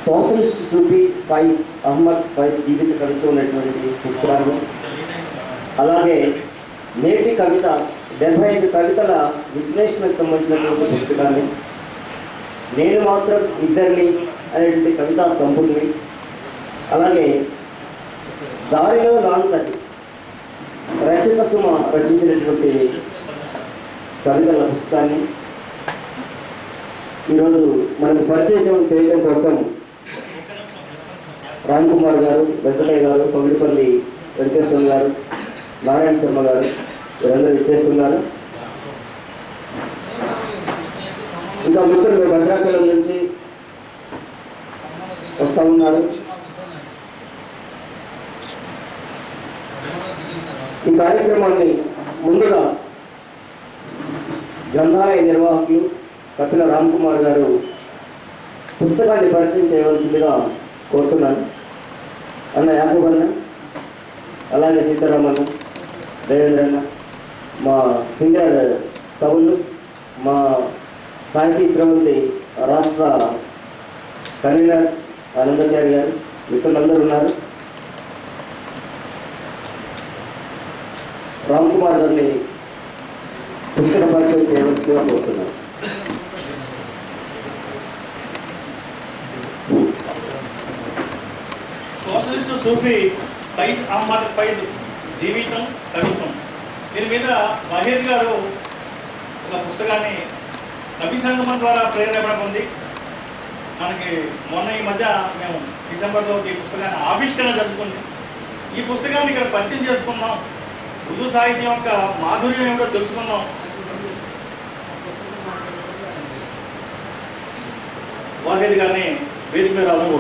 Socialist సూఫీ ఫైజ్ అహ్మద్ ఫైజ్ జీవిత కవిత్వం ఉన్నటువంటి పుస్తకాలు, అలాగే నేటి కవిత 75 కవితల విశ్లేషణకు సంబంధించినటువంటి పుస్తకాన్ని, నేను మాత్రం ఇద్దరిని అనేటువంటి కవితా సంపుటిని, అలాగే దారిలో లాంతది రచిత సుమ రచించినటువంటి కవితల పుస్తకాన్ని ఈరోజు మనకు పరిచయం చేయడం కోసం రామ్ కుమార్ గారు, వెంకటయ్య గారు, పగిడిపల్లి వెంకటేశ్వర గారు, నారాయణ శర్మ గారు వీరందరూ ఇచ్చేస్తున్నారు. ఇంకా మిత్రులు భద్రాచలం నుంచి వస్తూ ఉన్నారు. ఈ కార్యక్రమాన్ని ముందుగా గ్రంథాలయ నిర్వాహకులు కపిల రామ్ కుమార్ గారు పుస్తకాన్ని పరిచయం చేయవలసిందిగా కోరుతున్నాను. అన్న యాదవన్న, అలాగే సీతారామన్న, దేవేంద్రన్న, మా సీనియర్ కవులు, మా సాహితీ ప్రవృత్తి రాష్ట్ర కన్వీనర్ ఆనందచారి గారు, మిత్రులందరూ ఉన్నారు. రామ్ కుమార్ గారిని పుస్తక పరిచయం చేయవలసిందిగా కోరుతున్నాను. సోషలిస్ట్ సూఫీ ఫైజ్ అహ్మద్ ఫైజ్ జీవితం కవిత్వం, దీని మీద వాహీద్ గారు ఒక పుస్తకాన్ని కవి సంగమం ద్వారా ప్రేరణ పొంది మనకి మొన్న ఈ మధ్య మేము డిసెంబర్లో ఈ పుస్తకాన్ని ఆవిష్కరణ జరుపుకుంది. ఈ పుస్తకాన్ని ఇక్కడ పరిచయం చేసుకున్నాం, ఉర్దూ సాహిత్యం యొక్క మాధుర్యం ఏమిటో తెలుసుకున్నాం. వాహీద్ గారిని వేదిక మీద రావాలని